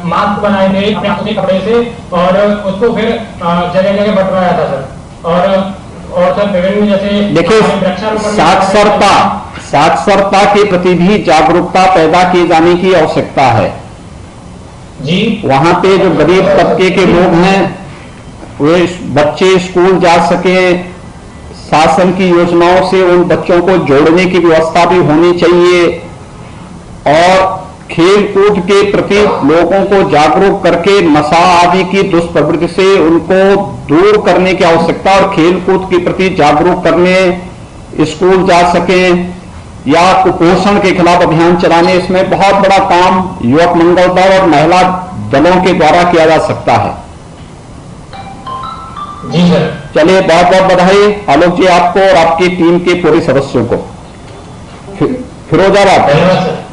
Mask बनाए थे अपने कपड़े से और उसको फिर जगह जगह बंटवाया था सर। और सर विभिन्न जैसे देखिए, साक्षरता के प्रति भी जागरूकता पैदा किए जाने की आवश्यकता है जी। वहां पे जो गरीब तबके के लोग हैं वे बच्चे स्कूल जा सके, शासन की योजनाओं से उन बच्चों को जोड़ने की व्यवस्था भी होनी चाहिए और खेल कूद के प्रति लोगों को जागरूक करके नशा आदि की दुष्प्रवृत्ति से उनको दूर करने की आवश्यकता और खेल कूद के प्रति जागरूक करने, स्कूल जा सके या कुपोषण के खिलाफ अभियान चलाने, इसमें बहुत बड़ा काम युवक मंगल दल और महिला दलों के द्वारा किया जा सकता है। जी सर। चलिए, बहुत बहुत बधाई आलोक जी आपको और आपकी टीम के पूरे सदस्यों को। फिरोजाबाद। धन्यवाद सर।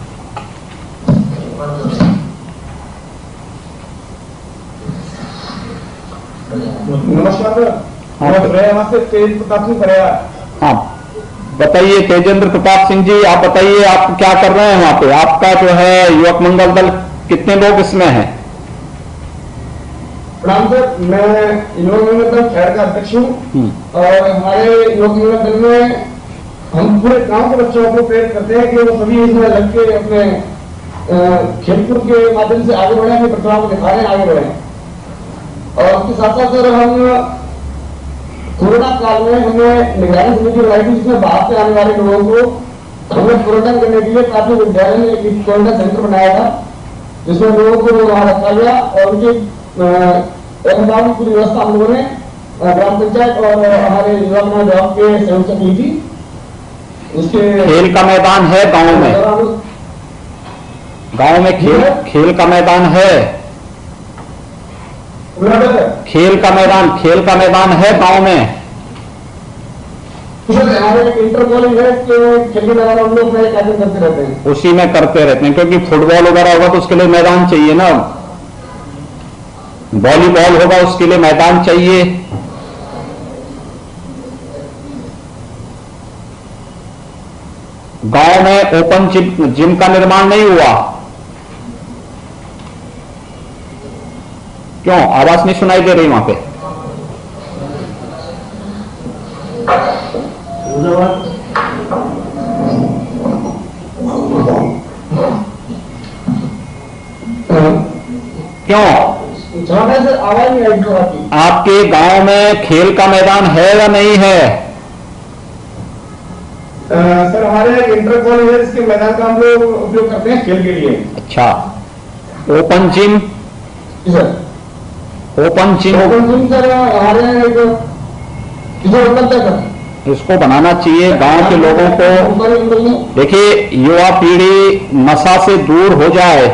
नमस्कार। तेज प्रताप सिंह परियार। हाँ बताइए तेजेंद्र प्रताप सिंह जी, आप बताइए आप क्या कर रहे हैं वहां पे? आपका जो है युवक मंगल दल कितने लोग इसमें हैं? प्रणाम सर, मैं युवक मंगल दल खैर का अध्यक्ष हूँ और हमारे युवक मंगल दल में हम पूरे गांव के बच्चों को प्रेरित करते हैं कि वो सभी इसमें लग के अपने खेलकूद के माध्यम से आगे बढ़े, अपनी प्रतिभा को दिखाने आगे बढ़े। और उसके साथ साथ सर हम कोरोना काल में हमने निगरानी समिति बनाई थी जिसमें बाहर से आने वाले लोगों को हमने क्वारंटाइन करने के लिए प्राथमिक विद्यालय में एक क्वारंटाइन सेंटर बनाया था जिसमें लोगों को वहां रखा गया और उनकी की पूरी व्यवस्था हम लोगों ने ग्राम पंचायत और हमारे युवा विभाग के सहयोग से की थी। उसके खेल का मैदान है गांव में? गांव में खेल का मैदान है? खेल का मैदान है गांव में? इंटर कॉलेज है कि खेल के मैदान हम लोग करते रहते हैं, उसी में करते रहते हैं क्योंकि फुटबॉल वगैरह होगा तो उसके लिए मैदान चाहिए ना, वॉलीबॉल होगा उसके लिए मैदान चाहिए। गांव में ओपन जिम का निर्माण नहीं हुआ क्यों? आवाज नहीं सुनाई दे रही वहां पे? क्यों? आवाज नहीं आई। आपके गांव में खेल का मैदान है या नहीं है? सर हमारे इंटर कॉलेज है इसके मैदान का हम लोग उपयोग करते हैं खेल के लिए। अच्छा, open gym? Sir open gym sir हमारे इसको बनाना चाहिए गांव के लोगों को। देखिए, युवा पीढ़ी नशा से दूर हो जाए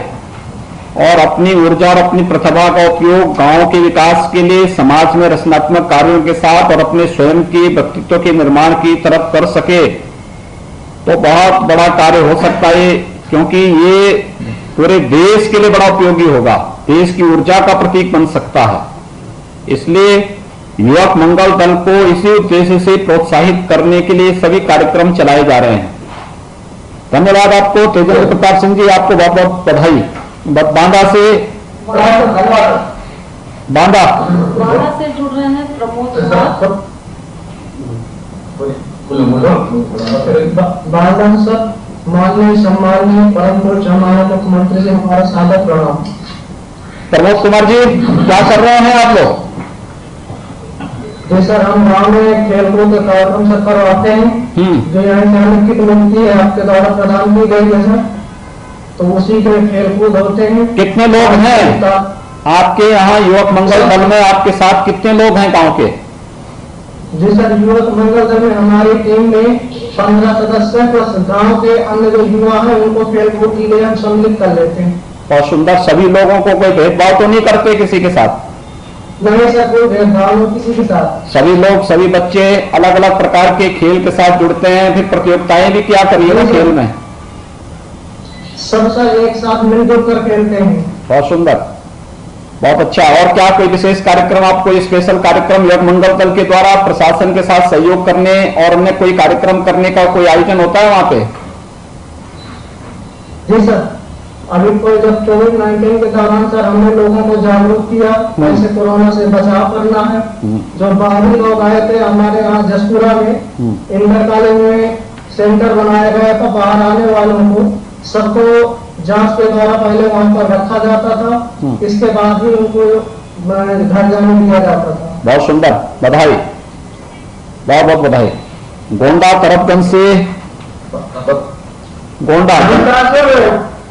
और अपनी ऊर्जा और अपनी प्रतिभा का उपयोग गांव के विकास के लिए, समाज में रचनात्मक कार्यों के साथ और अपने स्वयं के व्यक्तित्व के निर्माण की तरफ कर सके तो बहुत बड़ा कार्य हो सकता है, क्योंकि ये पूरे देश के लिए बड़ा उपयोगी होगा, देश की ऊर्जा का प्रतीक बन सकता है। इसलिए युवक मंगल दल को इसी उद्देश्य से प्रोत्साहित करने के लिए सभी कार्यक्रम चलाए जा रहे हैं। धन्यवाद आपको तेजेंद्र प्रताप सिंह जी, आपको बहुत बहुत बधाई। बांदा से जुड़ रहे हैं प्रमोद बांदा सर, माननीय सम्माननीय परम पूज्य हमारे मुख्यमंत्री जी हमारा सादर प्रणाम। प्रमोद कुमार जी, क्या कर रहे हैं आप लोग? जी सर, हम गाँव में खेल कूद का कार्यक्रम सर करवाते हैं जो यहाँ की मिलती है आपके द्वारा प्रदान की गई है सर, तो उसी के खेल कूद होते हैं। कितने लोग हैं आपके यहाँ युवक मंगल दल में? आपके साथ कितने लोग हैं गांव के? जी सर, युवक मंगल दल में हमारी टीम में 15 सदस्य प्लस गांव के अन्य जो युवा हैं उनको खेल कूद के लिए हम सम्मिलित कर लेते हैं। बहुत सुंदर। सभी लोगों को कोई भेदभाव तो नहीं करते किसी के साथ? नहीं सर, कोई भेदभाव नहीं किसी के साथ। सभी लोग, सभी बच्चे अलग अलग प्रकार के खेल के साथ जुड़ते हैं, फिर प्रतियोगिताएं भी क्या करिए ना खेल में? सब सर एक साथ मिलजुल कर खेलते हैं। बहुत सुंदर, बहुत अच्छा। और क्या कोई विशेष कार्यक्रम, आपको स्पेशल कार्यक्रम युवक मंगल दल के द्वारा प्रशासन के साथ सहयोग करने और अन्य कोई कार्यक्रम करने का कोई आयोजन होता है वहां पे? जी सर, अभी कोई जब कोविड-19 के दौरान सर हमने लोगों को जागरूक किया कैसे कोरोना से बचाव करना है। जो बाहरी लोग आए थे हमारे यहाँ जसपुरा में इंटर कॉलेज में सेंटर बनाया गया था, बाहर आने वालों को सबको जांच के द्वारा पहले वहां पर रखा जाता था, इसके बाद ही उनको घर जाने दिया जाता था। बहुत सुंदर, बधाई, बहुत बहुत बधाई। गोंडा तरफगंज से गोंडा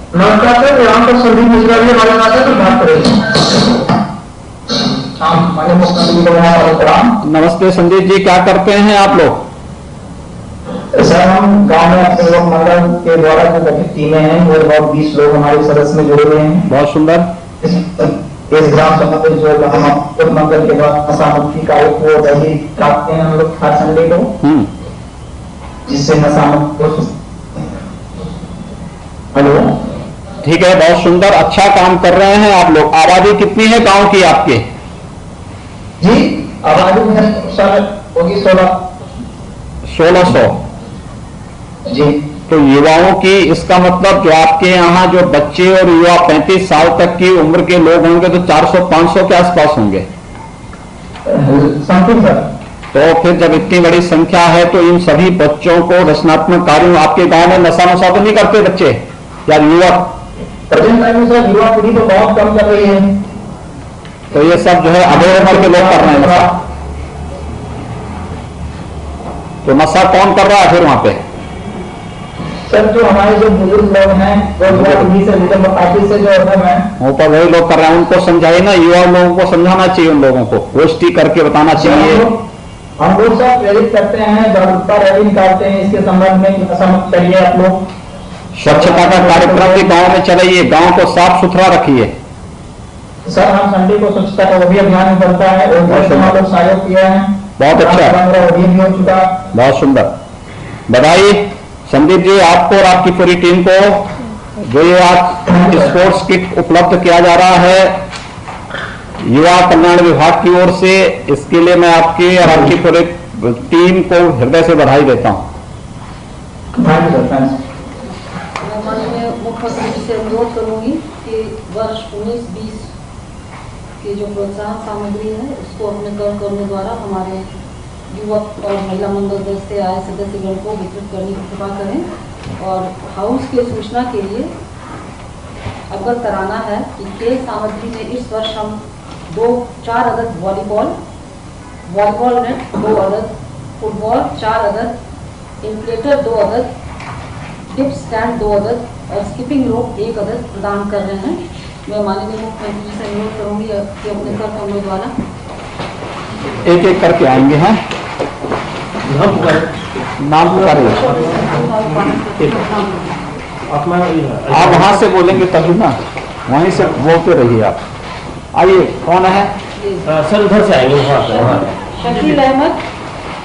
नमस्कार सर, यहाँ पर संदीप मिश्रा जी हमारे साथ है, तो बात करेंगे। नमस्ते संदीप जी, क्या करते हैं आप लोग? सर हम गांव में अपने लोक मंडल के द्वारा जो गठित टीमें हैं वो लगभग 20 लोग हमारे सदस्य में जुड़े हुए हैं। बहुत सुंदर। इस ग्राम सभा में जो हम लोक मंडल के बाद नशा मुक्ति कार्य को डेली काटते हैं हम लोग हर संडे को, जिससे नशा मुक्त। हेलो, ठीक है, बहुत सुंदर, अच्छा काम कर रहे हैं आप लोग। आबादी कितनी है गांव की आपके? जी आबादी में सर होगी 1600 जी। तो युवाओं की, इसका मतलब जो आपके यहाँ जो बच्चे और युवा 35 साल तक की उम्र के लोग होंगे तो 400-500 के आसपास होंगे समथिंग सर। तो फिर जब इतनी बड़ी संख्या है तो इन सभी बच्चों को रचनात्मक कार्यों, आपके गांव में नशा नुशा तो नहीं करते बच्चे या युवक? प्रेजेंट टाइम में सर युवा पीढ़ी तो बहुत कम कर रही है, तो ये सब जो है अधेड़ उम्र के लोग कर रहे हैं नशा। तो नशा कौन कर रहा है फिर वहां पे? सर जो हमारे जो बुजुर्ग लोग हैं वो युवा पीढ़ी से रिजर्व पार्टी से जो है ऊपर वही लोग कर रहे हैं, उनको समझाइए ना, युवा लोगों को समझाना चाहिए, उन लोगों को गोष्ठी करके बताना चाहिए। हम लोग सब प्रेरित करते हैं, जागरूकता रैली निकालते हैं इसके संबंध में, नशा मुक्त करिए आप लोग। स्वच्छता का कार्यक्रम भी गांव में चलाइए, गांव को साफ सुथरा रखिए। सर हम संडे को स्वच्छता का वो भी अभियान बनता है और हम लोग सहयोग किया है, बहुत अच्छा, भी हो चुका। बहुत सुंदर, बधाई संदीप जी आपको और आपकी पूरी टीम को। जो ये आज स्पोर्ट्स किट उपलब्ध किया जा रहा है युवा कल्याण विभाग की ओर से, इसके लिए मैं आपकी और आपकी पूरी टीम को हृदय से बधाई देता हूँ। माननीय मुख्यमंत्री से अनुरोध करूंगी कि वर्ष 19-20 की जो प्रोत्साहन सामग्री है उसको अपने कर करने द्वारा हमारे युवक और महिला मंडल से आए सदस्यगण को वितरित करने की कृपा करें। और हाउस की सूचना के लिए अवगत कराना है कि खेल सामग्री में इस वर्ष हम 4 अदद वॉलीबॉल नेट 2 अदद, फुटबॉल 4 अदद, इन्फ्लेटर 2 अदद, टिप स्टैंड 2 अदद और स्किपिंग रोप 1 अदद प्रदान कर रहे हैं। मैं माननीय मुख्यमंत्री से अनुरोध करूंगी कि अपने कर करने द्वारा एक एक करके आएंगे हैं, नाम पुकारिए। आप वहां से बोलेंगे तभी ना, वहीं से बोलते रहिए आप। आइए, कौन है? सर उधर से आएंगे, वहाँ से। शकील अहमद,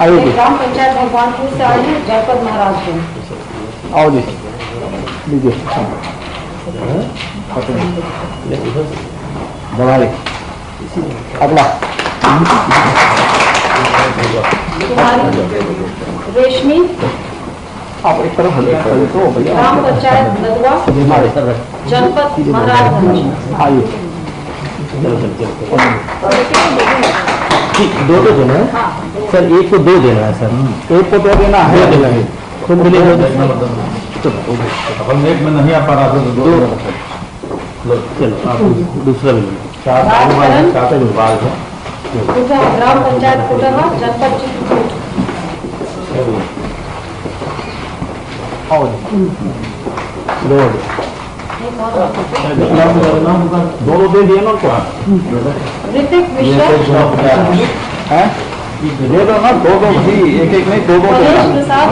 आइए जी, ग्राम पंचायत भगवानपुर से आए हैं, जयपद महाराजगंज। आओ जी, लीजिए बधाई। अगला रेशमी, आप एक तरफ तो भैया, ग्राम पंचायत नदवा, जनपद महाराजगंज। आइए, दो देना है सर, एक को 2 देना है सर, एक को 2 देना है। तुम बोले अपन एक में नहीं आ पा रहा था तो 2 चलो आप दूसरा भी लो। 4 विभाग है। ग्राम पंचायत कोटरहा, जनपद चित्रकूट। आओ जी, दोनों दे दिए ना उनको, ऋतिक मिश्रा, हैं? दे दो ना, 2-2 भी, एक एक नहीं, 2-2 महेश देना। प्रसाद,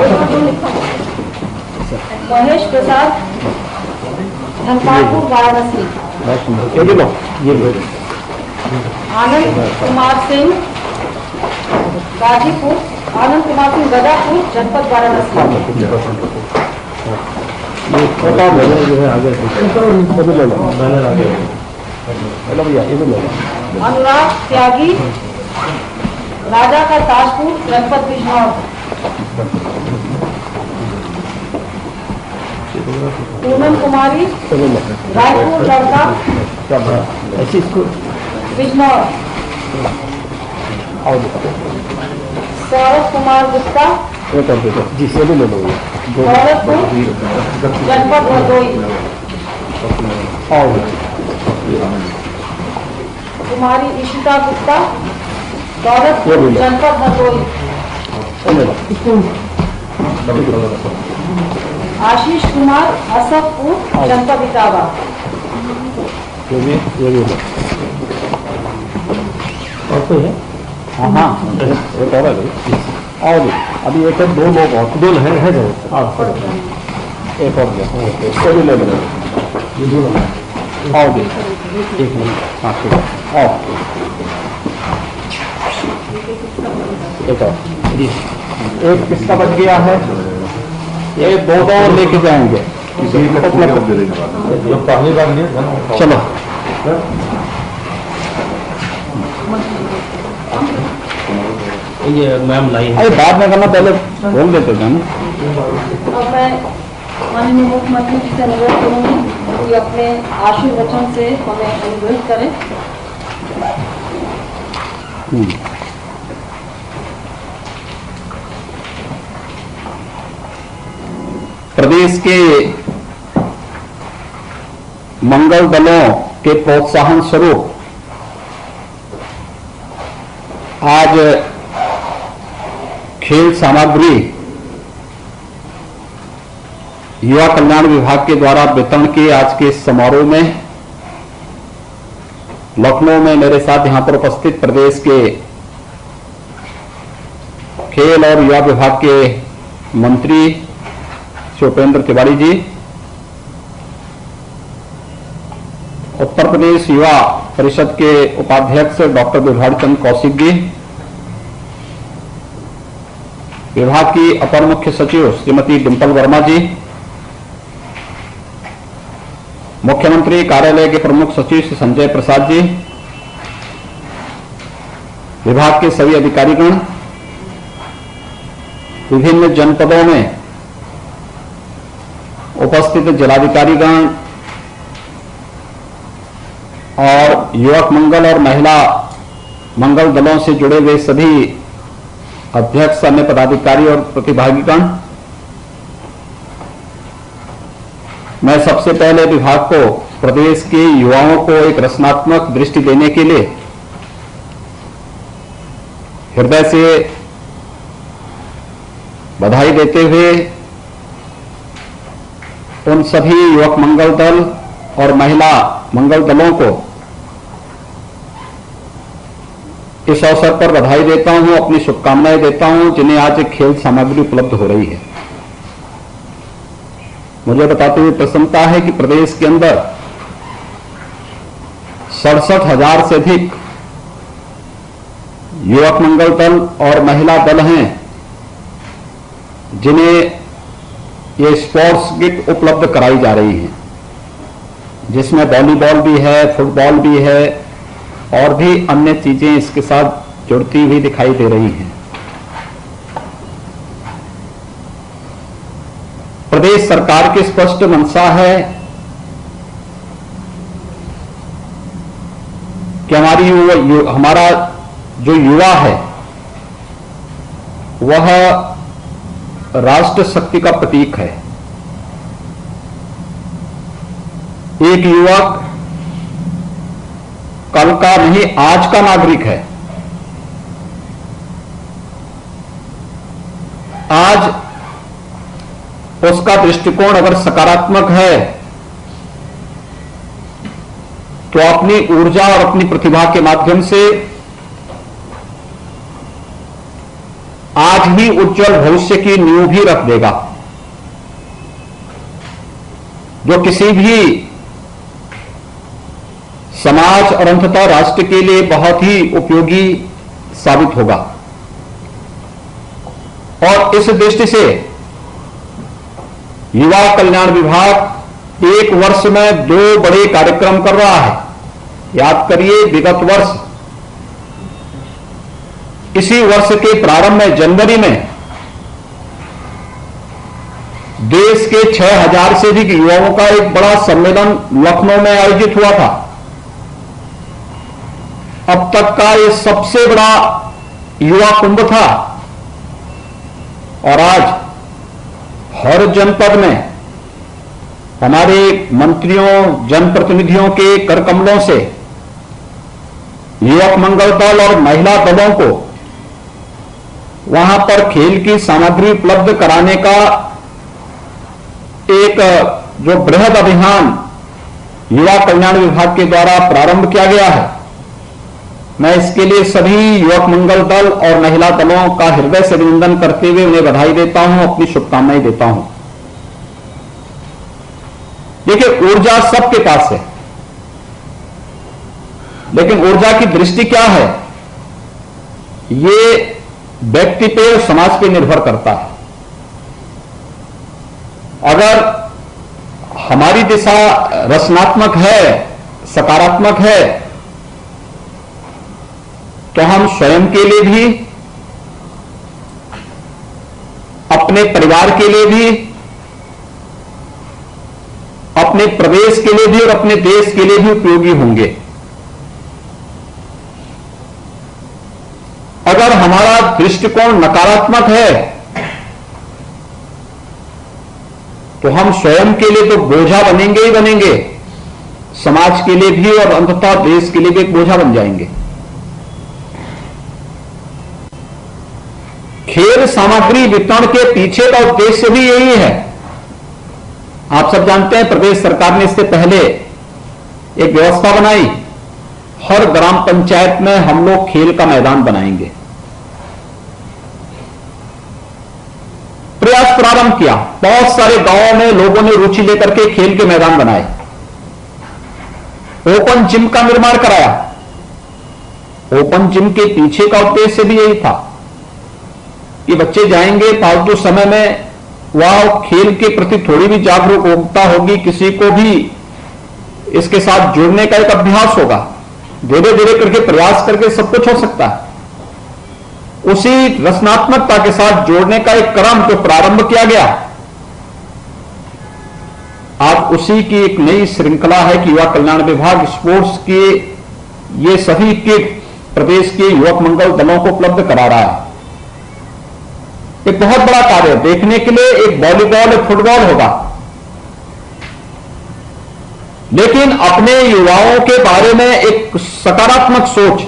महेश प्रसाद, धनपालपुर वाराणसी। ये भी लो, ये लो। आनंद कुमार सिंह, गाजीपुर, आनंद कुमार सिंह गदापुर, जनपद वाराणसी। ये छोटा बैनर जो है आगे वो भी ले लो, बैनर आगे हेलो भैया, ये भी ले लो। अनुराग त्यागी, राजा का ताजपुर, जनपद बिजनौर। पूनम कुमारी रायपुर लड़का ऐसी इसको बिजनौर, सौरभ कुमार गुप्ता एक और देखो जी से ले लो ये दौलतपुर जनपद भदोई, और कुमारी इशिता गुप्ता दौलतपुर जनपद भदोई, आशीष कुमार असफपुर जनपद इटावा, ये भी लो। और कोई है? हाँ एक और है और अभी एक दो लोग और दो है जरूर। हाँ एक और इसको भी ले लो ये दोनों और भी एक मिनट। हाँ ठीक है और एक और जी एक किसका बच गया है? ये दो लेके जाएंगे पहली बार लिए चलो ये मैम लाई अरे बाद में करना पहले बोल देते थे ना। अब मैं माननीय मुख्यमंत्री जी से अनुरोध करूंगी कि अपने आशीर्वचन से हमें अनुरोध करें। प्रदेश के मंगल दलों के प्रोत्साहन स्वरूप आज खेल सामग्री युवा कल्याण विभाग के द्वारा वितरण के आज के समारोह में लखनऊ में मेरे साथ यहां पर उपस्थित प्रदेश के खेल और युवा विभाग के मंत्री श्री उपेंद्र तिवारी जी, उत्तर प्रदेश युवा परिषद के उपाध्यक्ष डॉक्टर बिरभाड़ चंद कौशिक जी, विभाग की अपर मुख्य सचिव श्रीमती डिंपल वर्मा जी, मुख्यमंत्री कार्यालय के प्रमुख सचिव श्री संजय प्रसाद जी, विभाग के सभी अधिकारीगण, विभिन्न जनपदों में उपस्थित जिलाधिकारीगण और युवक मंगल और महिला मंगल दलों से जुड़े हुए सभी अध्यक्ष, अन्य पदाधिकारी और प्रतिभागीगण, मैं सबसे पहले विभाग को प्रदेश के युवाओं को एक रचनात्मक दृष्टि देने के लिए हृदय से बधाई देते हुए उन सभी युवक मंगल दल और महिला मंगल दलों को इस अवसर पर बधाई देता हूं, अपनी शुभकामनाएं देता हूं, जिन्हें आज एक खेल सामग्री उपलब्ध हो रही है। मुझे बताते हुए प्रसन्नता है कि प्रदेश के अंदर 67,000 से अधिक युवक मंगल दल और महिला दल हैं जिन्हें ये स्पोर्ट्स किट उपलब्ध कराई जा रही है, जिसमें वॉलीबॉल भी है, फुटबॉल भी है और भी अन्य चीजें इसके साथ जुड़ती हुई दिखाई दे रही हैं। प्रदेश सरकार की स्पष्ट मंशा है कि हमारा जो युवा है वह राष्ट्र शक्ति का प्रतीक है। एक युवक कल का नहीं, आज का नागरिक है। आज उसका दृष्टिकोण अगर सकारात्मक है तो अपनी ऊर्जा और अपनी प्रतिभा के माध्यम से आज ही उज्जवल भविष्य की नींव भी रख देगा, जो किसी भी समाज और अंततः राष्ट्र के लिए बहुत ही उपयोगी साबित होगा। और इस दृष्टि से युवा कल्याण विभाग एक वर्ष में 2 बड़े कार्यक्रम कर रहा है। याद करिए, विगत वर्ष इसी वर्ष के प्रारंभ में जनवरी में देश के 6000 से अधिक युवाओं का एक बड़ा सम्मेलन लखनऊ में आयोजित हुआ था। अब तक का ये सबसे बड़ा युवा कुंभ था और आज हर जनपद में हमारे मंत्रियों, जनप्रतिनिधियों के करकमलों से युवक मंगल दल और महिला दलों को वहां पर खेल की सामग्री उपलब्ध कराने का एक जो बृहद अभियान युवा कल्याण विभाग के द्वारा प्रारंभ किया गया है, मैं इसके लिए सभी युवक मंगल दल और महिला दलों का हृदय से अभिनंदन करते हुए उन्हें बधाई देता हूं, अपनी शुभकामनाएं देता हूं। देखिए, ऊर्जा सबके पास है, लेकिन ऊर्जा की दृष्टि क्या है, ये व्यक्ति पे और समाज पे निर्भर करता है। अगर हमारी दिशा रचनात्मक है, सकारात्मक है, तो हम स्वयं के लिए भी, अपने परिवार के लिए भी, अपने प्रदेश के लिए भी और अपने देश के लिए भी उपयोगी होंगे। अगर हमारा दृष्टिकोण नकारात्मक है तो हम स्वयं के लिए तो बोझा बनेंगे ही बनेंगे, समाज के लिए भी और अंततः देश के लिए भी एक बोझा बन जाएंगे। खेल सामग्री वितरण के पीछे का उद्देश्य भी यही है। आप सब जानते हैं, प्रदेश सरकार ने इससे पहले एक व्यवस्था बनाई, हर ग्राम पंचायत में हम लोग खेल का मैदान बनाएंगे। प्रयास प्रारंभ किया, बहुत सारे गांवों में लोगों ने रुचि लेकर के खेल के मैदान बनाए, ओपन जिम का निर्माण कराया। ओपन जिम के पीछे का उद्देश्य भी यही था कि बच्चे जाएंगे, फालतू समय में वह खेल के प्रति थोड़ी भी जागरूकता होगी, किसी को भी इसके साथ जुड़ने का एक अभ्यास होगा। धीरे धीरे करके प्रयास करके सब कुछ हो सकता है। उसी रचनात्मकता के साथ जोड़ने का एक क्रम जो प्रारंभ किया गया, आज उसी की एक नई श्रृंखला है कि युवा कल्याण विभाग स्पोर्ट्स के ये सभी किट प्रदेश के युवक मंगल दलों को उपलब्ध करा रहा है। एक बहुत बड़ा कार्य, देखने के लिए एक वॉलीबॉल, एक फुटबॉल होगा, लेकिन अपने युवाओं के बारे में एक सकारात्मक सोच,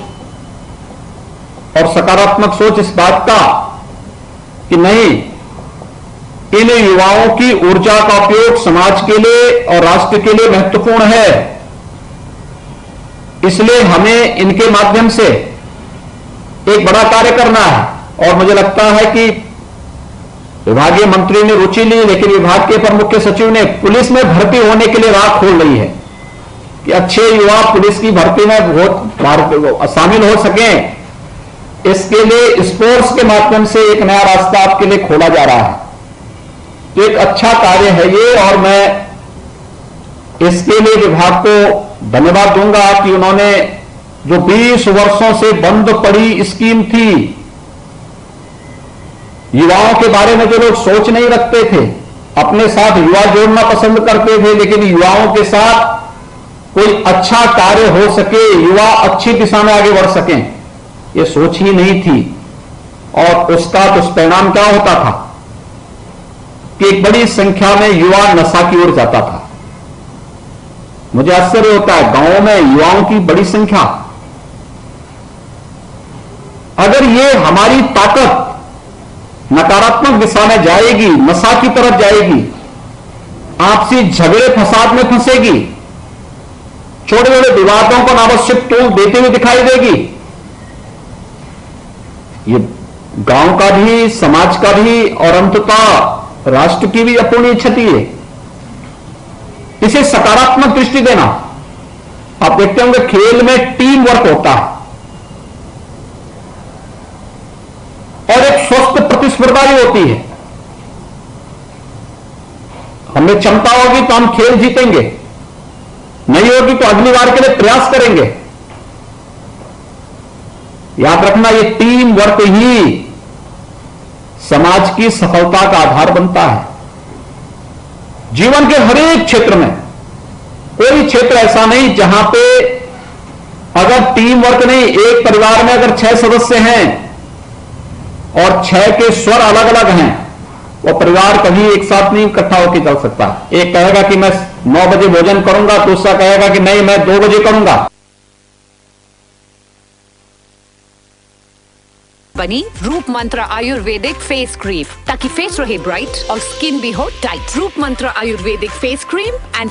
और सकारात्मक सोच इस बात का कि नहीं, इन युवाओं की ऊर्जा का उपयोग समाज के लिए और राष्ट्र के लिए महत्वपूर्ण है, इसलिए हमें इनके माध्यम से एक बड़ा कार्य करना है। और मुझे लगता है कि विभागीय मंत्री ने रुचि ली, लेकिन विभाग के अपर मुख्य सचिव ने पुलिस में भर्ती होने के लिए राह खोल रही है कि अच्छे युवा पुलिस की भर्ती में शामिल हो सकें। इसके लिए स्पोर्ट्स के माध्यम से एक नया रास्ता आपके लिए खोला जा रहा है, तो एक अच्छा कार्य है ये, और मैं इसके लिए विभाग को धन्यवाद दूंगा कि उन्होंने जो 20 वर्षों से बंद पड़ी स्कीम थी, युवाओं के बारे में जो लोग सोच नहीं रखते थे, अपने साथ युवा जोड़ना पसंद करते थे, लेकिन युवाओं के साथ कोई अच्छा कार्य हो सके, युवा अच्छी दिशा में आगे बढ़ सकें, ये सोच ही नहीं थी। और उसका दुष्परिणाम क्या होता था कि एक बड़ी संख्या में युवा नशा की ओर जाता था। मुझे आश्चर्य होता है, गांवों में युवाओं की बड़ी संख्या। अगर ये हमारी ताकत नकारात्मक दिशा में जाएगी, नशा की तरफ जाएगी, आपसी झगड़े फसाद में फंसेगी, छोटे छोटे विवादों को अनावश्यक तोल देते हुए दिखाई देगी, ये गांव का भी, समाज का भी और अंततः राष्ट्र की भी अपूर्णीय क्षति है। इसे सकारात्मक दृष्टि देना। आप देखते होंगे खेल में टीम वर्क होता है और एक स्वस्थ प्रतिस्पर्धा भी होती है। हमें क्षमता होगी तो हम खेल जीतेंगे, नहीं होगी तो अगली बार के लिए प्रयास करेंगे। याद रखना, ये टीम वर्क ही समाज की सफलता का आधार बनता है। जीवन के हर एक क्षेत्र में कोई क्षेत्र ऐसा नहीं जहां पे अगर टीम वर्क नहीं, एक परिवार में अगर 6 सदस्य हैं और 6 के स्वर अलग अलग हैं, वो परिवार कभी एक साथ नहीं इकट्ठा होकर चल सकता। एक कहेगा कि मैं 9 बजे भोजन करूंगा, दूसरा कहेगा कि नहीं मैं 2 बजे करूंगा। बनी रूप मंत्र आयुर्वेदिक फेस क्रीम, ताकि फेस रहे ब्राइट और स्किन भी हो टाइट। रूप मंत्र आयुर्वेदिक फेस क्रीम एंड